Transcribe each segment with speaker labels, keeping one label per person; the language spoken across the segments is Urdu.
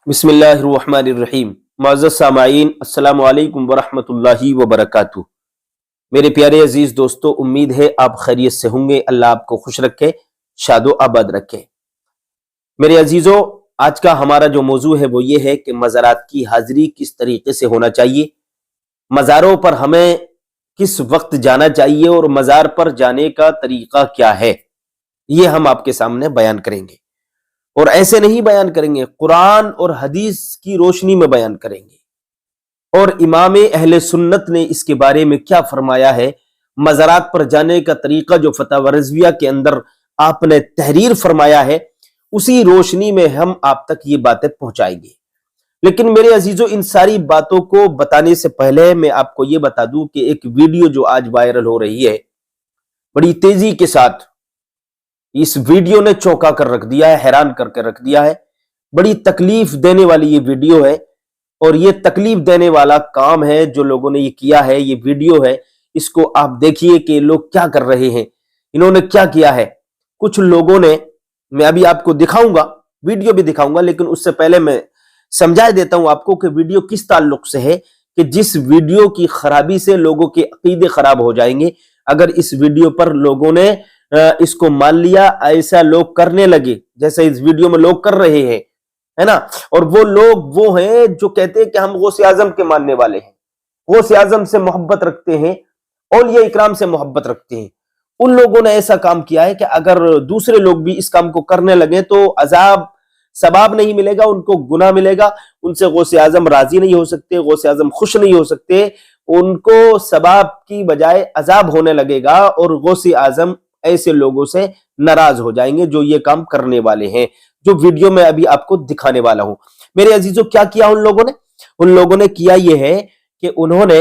Speaker 1: بسم اللہ الرحمن الرحیم۔ معزز سامعین، السلام علیکم ورحمۃ اللہ وبرکاتہ۔ میرے پیارے عزیز دوستو، امید ہے آپ خیریت سے ہوں گے۔ اللہ آپ کو خوش رکھے، شاد و آباد رکھے۔ میرے عزیزو، آج کا ہمارا جو موضوع ہے وہ یہ ہے کہ مزارات کی حاضری کس طریقے سے ہونا چاہیے، مزاروں پر ہمیں کس وقت جانا چاہیے اور مزار پر جانے کا طریقہ کیا ہے، یہ ہم آپ کے سامنے بیان کریں گے۔ اور ایسے نہیں بیان کریں گے، قرآن اور حدیث کی روشنی میں بیان کریں گے، اور امام اہل سنت نے اس کے بارے میں کیا فرمایا ہے، مزارات پر جانے کا طریقہ جو فتاوی رضویہ کے اندر آپ نے تحریر فرمایا ہے، اسی روشنی میں ہم آپ تک یہ باتیں پہنچائیں گے۔ لیکن میرے عزیزو، ان ساری باتوں کو بتانے سے پہلے میں آپ کو یہ بتا دوں کہ ایک ویڈیو جو آج وائرل ہو رہی ہے بڑی تیزی کے ساتھ، اس ویڈیو نے چونکا کر رکھ دیا ہے، حیران کر کے رکھ دیا ہے۔ بڑی تکلیف دینے والی یہ ویڈیو ہے، اور یہ تکلیف دینے والا کام ہے جو لوگوں نے یہ کیا ہے۔ یہ ویڈیو ہے، اس کو آپ دیکھیے کہ لوگ کیا کر رہے ہیں، انہوں نے کیا کیا ہے۔ کچھ لوگوں نے، میں ابھی آپ کو دکھاؤں گا، ویڈیو بھی دکھاؤں گا، لیکن اس سے پہلے میں سمجھا دیتا ہوں آپ کو کہ ویڈیو کس تعلق سے ہے، کہ جس ویڈیو کی خرابی سے لوگوں کے عقیدے خراب ہو جائیں گے اگر اس ویڈیو پر لوگوں نے اس کو مان لیا، ایسا لوگ کرنے لگے جیسے اس ویڈیو میں لوگ کر رہے ہیں، ہے نا۔ اور وہ لوگ وہ ہیں جو کہتے ہیں کہ ہم غوث اعظم کے ماننے والے ہیں، غوث اعظم سے محبت رکھتے ہیں، اولیاء اکرام سے محبت رکھتے ہیں۔ ان لوگوں نے ایسا کام کیا ہے کہ اگر دوسرے لوگ بھی اس کام کو کرنے لگے تو عذاب ثواب نہیں ملے گا، ان کو گناہ ملے گا۔ ان سے غوث اعظم راضی نہیں ہو سکتے، غوث اعظم خوش نہیں ہو سکتے، ان کو ثواب کی بجائے عذاب ہونے لگے گا، اور غوث اعظم ایسے لوگوں سے ناراض ہو جائیں گے جو یہ کام کرنے والے ہیں، جو ویڈیو میں ابھی آپ کو دکھانے والا ہوں۔ میرے عزیزو، کیا کیا ان لوگوں نے کیا یہ ہے کہ انہوں نے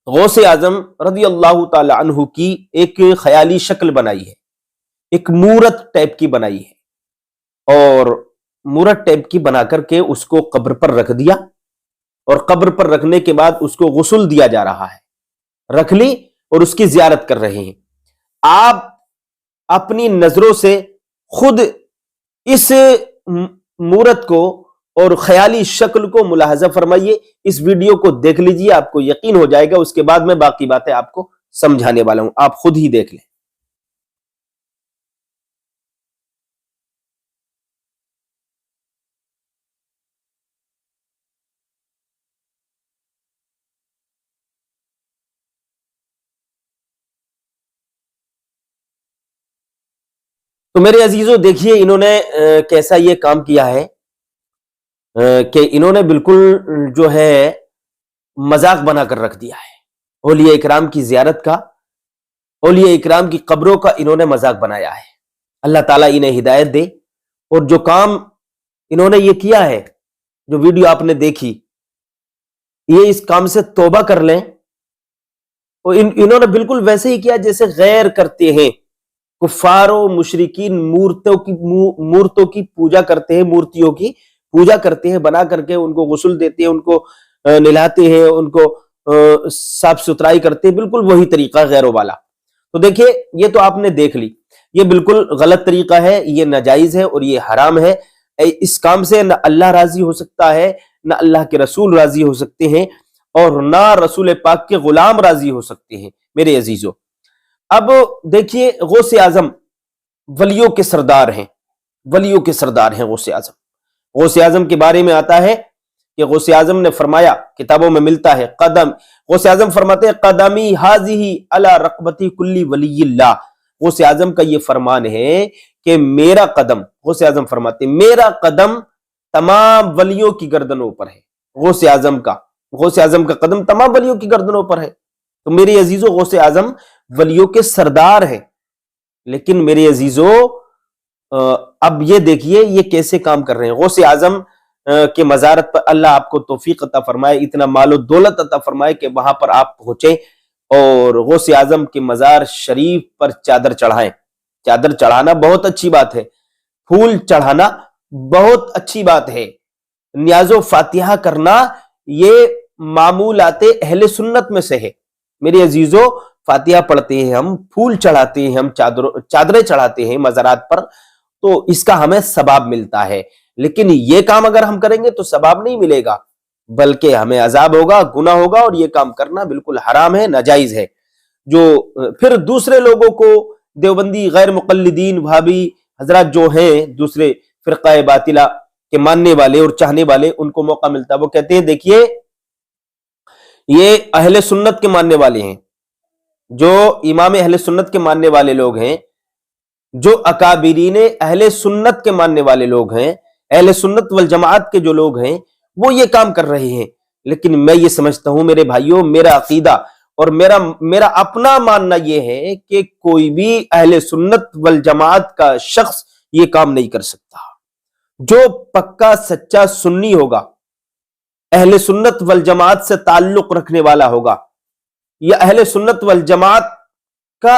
Speaker 1: غوث اعظم رضی اللہ تعالی عنہ کی ایک خیالی شکل بنائی ہے، ایک مورت ٹائپ کی بنائی ہے، اور مورت ٹائپ کی بنا کر کے اس کو قبر پر رکھ دیا، اور قبر پر رکھنے کے بعد اس کو غسل دیا جا رہا ہے، رکھ لی اور اس کی زیارت کر رہے ہیں۔ آپ اپنی نظروں سے خود اس مورت کو اور خیالی شکل کو ملاحظہ فرمائیے، اس ویڈیو کو دیکھ لیجئے، آپ کو یقین ہو جائے گا۔ اس کے بعد میں باقی باتیں آپ کو سمجھانے والا ہوں، آپ خود ہی دیکھ لیں۔ تو میرے عزیزو دیکھیے، انہوں نے کیسا یہ کام کیا ہے کہ انہوں نے بالکل جو ہے مذاق بنا کر رکھ دیا ہے اولیاء اکرام کی زیارت کا، اولیاء اکرام کی قبروں کا انہوں نے مذاق بنایا ہے۔ اللہ تعالیٰ انہیں ہدایت دے، اور جو کام انہوں نے یہ کیا ہے، جو ویڈیو آپ نے دیکھی، یہ اس کام سے توبہ کر لیں۔ اور انہوں نے بالکل ویسے ہی کیا جیسے غیر کرتے ہیں، کفار و مشرکین مورتوں کی پوجا کرتے ہیں، مورتیوں کی پوجا کرتے ہیں، بنا کر کے ان کو غسل دیتے ہیں، ان کو نہلاتے ہیں، ان کو صاف ستھرائی کرتے ہیں، بالکل وہی طریقہ غیروں والا۔ تو دیکھیے، یہ تو آپ نے دیکھ لی، یہ بالکل غلط طریقہ ہے، یہ ناجائز ہے اور یہ حرام ہے۔ اس کام سے نہ اللہ راضی ہو سکتا ہے، نہ اللہ کے رسول راضی ہو سکتے ہیں، اور نہ رسول پاک کے غلام راضی ہو سکتے ہیں۔ میرے عزیزو، اب دیکھیے، غوث اعظم ولیوں کے سردار ہیں، ولیوں کے سردار ہیں غوث اعظم۔ غوث اعظم کے بارے میں آتا ہے کہ غوث اعظم نے فرمایا، کتابوں میں ملتا ہے، غوث اعظم فرماتے ہیں، قدمی ہاذہ علی رقبتی کل ولی اللہ۔ غوث اعظم کا یہ فرمان ہے کہ میرا قدم، غوث اعظم فرماتے ہیں، میرا قدم تمام ولیوں کی گردنوں پر ہے۔ غوث اعظم کا قدم تمام ولیوں کی گردنوں پر ہے۔ تو میرے عزیزو، غوث اعظم ولیوں کے سردار ہیں، لیکن میرے عزیزو اب یہ دیکھیے یہ کیسے کام کر رہے ہیں۔ غوث اعظم کے مزارت پر اللہ آپ کو توفیق عطا فرمائے، اتنا مال و دولت عطا فرمائے کہ وہاں پر آپ پہنچیں اور غوث اعظم کے مزار شریف پر چادر چڑھائیں۔ چادر چڑھانا بہت اچھی بات ہے، پھول چڑھانا بہت اچھی بات ہے، نیاز و فاتحہ کرنا یہ معمولات اہل سنت میں سے ہے۔ میرے عزیزو، فاتحہ پڑھتے ہیں ہم، پھول چڑھاتے ہیں ہم، چادریں چڑھاتے ہیں مزارات پر، تو اس کا ہمیں ثواب ملتا ہے۔ لیکن یہ کام اگر ہم کریں گے تو ثواب نہیں ملے گا، بلکہ ہمیں عذاب ہوگا، گناہ ہوگا، اور یہ کام کرنا بالکل حرام ہے، ناجائز ہے۔ جو پھر دوسرے لوگوں کو، دیوبندی غیر مقلدین وہابی حضرات جو ہیں، دوسرے فرقہ باطلہ کے ماننے والے اور چاہنے والے، ان کو موقع ملتا ہے، وہ کہتے ہیں دیکھیے یہ اہل سنت کے ماننے والے ہیں، جو امام اہل سنت کے ماننے والے لوگ ہیں، جو اکابرین اہل سنت کے ماننے والے لوگ ہیں، اہل سنت والجماعت کے جو لوگ ہیں، وہ یہ کام کر رہے ہیں۔ لیکن میں یہ سمجھتا ہوں میرے بھائیوں، میرا عقیدہ اور میرا اپنا ماننا یہ ہے کہ کوئی بھی اہل سنت والجماعت کا شخص یہ کام نہیں کر سکتا۔ جو پکا سچا سنی ہوگا، اہل سنت والجماعت سے تعلق رکھنے والا ہوگا، یا اہل سنت والجماعت کا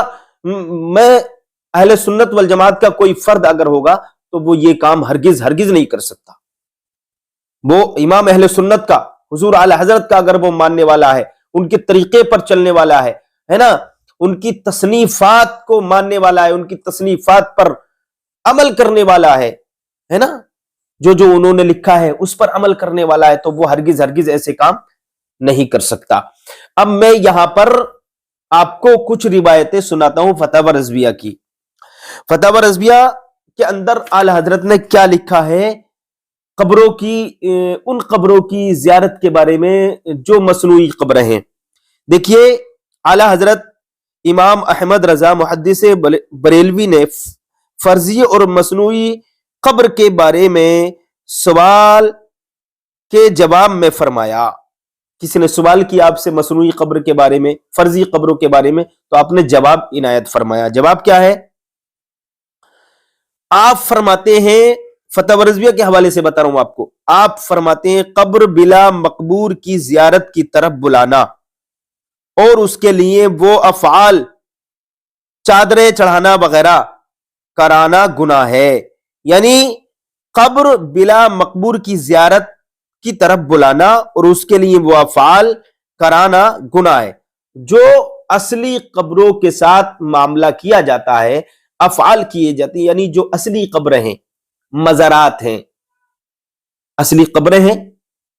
Speaker 1: اہل سنت والجماعت کا کوئی فرد اگر ہوگا تو وہ یہ کام ہرگز نہیں کر سکتا۔ وہ امام اہل سنت کا، حضور اعلی حضرت کا اگر وہ ماننے والا ہے، ان کے طریقے پر چلنے والا ہے نا، ان کی تصنیفات کو ماننے والا ہے، ان کی تصنیفات پر عمل کرنے والا ہے نا، جو انہوں نے لکھا ہے اس پر عمل کرنے والا ہے، تو وہ ہرگز ایسے کام نہیں کر سکتا۔ اب میں یہاں پر آپ کو کچھ روایتیں سناتا ہوں فتاوی رضویہ کی۔ فتاوی رضویہ کے اندر اعلی حضرت نے کیا لکھا ہے قبروں کی، ان قبروں کی زیارت کے بارے میں جو مصنوعی قبریں ہیں۔ دیکھیے اعلی حضرت امام احمد رضا محدث بریلوی نے فرضی اور مصنوعی قبر کے بارے میں سوال کے جواب میں فرمایا، کسی نے سوال کیا آپ سے مصنوعی قبر کے بارے میں، فرضی قبروں کے بارے میں، تو آپ نے جواب عنایت فرمایا۔ جواب کیا ہے؟ آپ فرماتے ہیں، فتاوی رضویہ کے حوالے سے بتا رہا ہوں آپ کو، آپ فرماتے ہیں قبر بلا مقبور کی زیارت کی طرف بلانا اور اس کے لیے وہ افعال چادریں چڑھانا وغیرہ کرانا گناہ ہے۔ یعنی قبر بلا مقبور کی زیارت کی طرف بلانا اور اس کے لیے وہ افعال کرانا گناہ ہے۔ جو اصلی قبروں کے ساتھ معاملہ کیا جاتا ہے، افعال کیے جاتے ہیں، یعنی جو اصلی قبریں ہیں، مزارات ہیں، اصلی قبریں ہیں،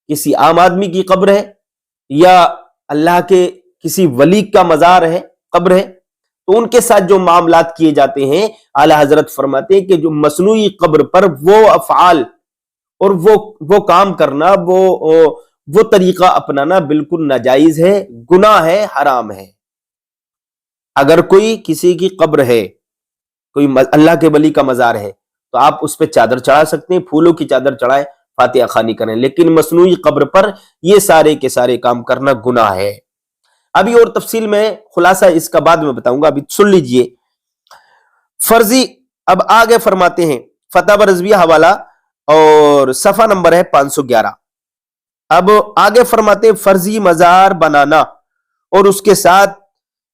Speaker 1: کسی عام آدمی کی قبر ہے یا اللہ کے کسی ولی کا مزار ہے، قبر ہے، تو ان کے ساتھ جو معاملات کیے جاتے ہیں، اعلی حضرت فرماتے ہیں کہ جو مصنوعی قبر پر وہ افعال اور وہ کام کرنا، وہ طریقہ اپنانا بالکل ناجائز ہے، گناہ ہے، حرام ہے۔ اگر کوئی کسی کی قبر ہے، کوئی اللہ کے ولی کا مزار ہے، تو آپ اس پہ چادر چڑھا سکتے ہیں، پھولوں کی چادر چڑھائیں، فاتحہ خوانی کریں، لیکن مصنوعی قبر پر یہ سارے کے سارے کام کرنا گناہ ہے۔ ابھی اور تفصیل میں خلاصہ اس کا بعد میں بتاؤں گا، ابھی سن لیجئے۔ فرضی، اب آگے فرماتے ہیں فتاوی رضویہ حوالہ اور صفحہ نمبر ہے 511۔ اب آگے فرماتے ہیں فرضی مزار بنانا اور اس کے ساتھ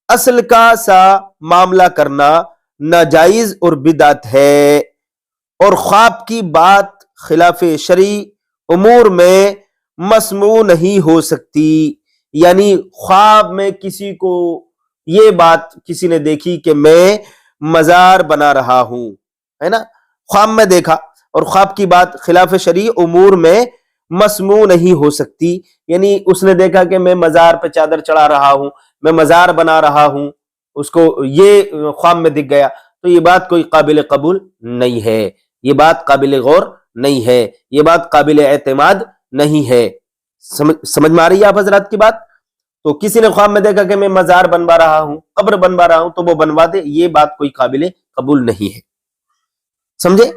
Speaker 1: اصل کا سا معاملہ کرنا ناجائز اور بدعت ہے، اور خواب کی بات خلاف شرعی امور میں مسموع نہیں ہو سکتی۔ یعنی خواب میں کسی کو یہ بات کسی نے دیکھی کہ میں مزار بنا رہا ہوں، ہے نا، خواب میں دیکھا، اور خواب کی بات خلاف شرعی امور میں مسموع نہیں ہو سکتی، یعنی اس نے دیکھا کہ میں مزار پہ چادر چڑھا رہا ہوں، میں مزار بنا رہا ہوں، اس کو یہ خواب میں دکھ گیا، تو یہ بات کوئی قابل قبول نہیں ہے، یہ بات قابل غور نہیں ہے، یہ بات قابل اعتماد نہیں ہے۔ سمجھ میں آ رہی ہے آپ حضرات کی بات؟ تو کسی نے خواب میں دیکھا کہ میں مزار بنوا رہا ہوں، قبر بنوا رہا ہوں، تو وہ بنوا دے، یہ بات کوئی قابل قبول نہیں ہے۔ سمجھے؟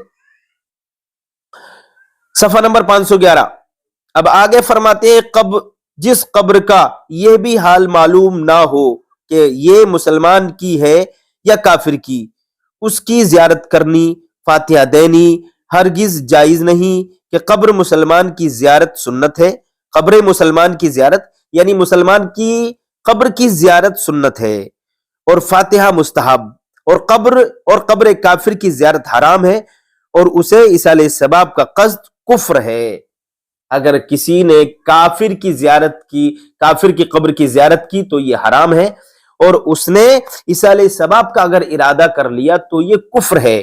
Speaker 1: صفحہ نمبر 511۔ اب آگے فرماتے ہیں جس قبر کا یہ بھی حال معلوم نہ ہو کہ یہ مسلمان کی ہے یا کافر کی، اس کی زیارت کرنی، فاتحہ دینی ہرگز جائز نہیں کہ قبر مسلمان کی زیارت سنت ہے۔ قبر مسلمان کی زیارت یعنی مسلمان کی قبر کی زیارت سنت ہے اور فاتحہ مستحب، اور قبر کافر کی زیارت حرام ہے اور اسے اصالہ ثواب کا قصد کفر ہے۔ اگر کسی نے کافر کی قبر کی زیارت کی تو یہ حرام ہے، اور اس نے اصالہ ثواب کا اگر ارادہ کر لیا تو یہ کفر ہے۔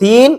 Speaker 1: 3,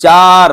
Speaker 1: 4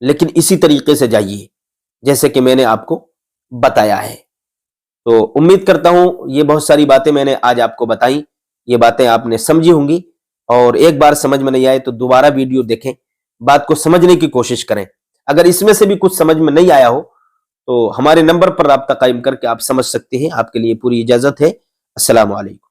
Speaker 1: لیکن اسی طریقے سے جائیے جیسے کہ میں نے آپ کو بتایا ہے۔ تو امید کرتا ہوں یہ بہت ساری باتیں میں نے آج آپ کو بتائیں، یہ باتیں آپ نے سمجھی ہوں گی، اور ایک بار سمجھ میں نہیں آئے تو دوبارہ ویڈیو دیکھیں، بات کو سمجھنے کی کوشش کریں۔ اگر اس میں سے بھی کچھ سمجھ میں نہیں آیا ہو تو ہمارے نمبر پر رابطہ قائم کر کے آپ سمجھ سکتے ہیں، آپ کے لیے پوری اجازت ہے۔ السلام علیکم۔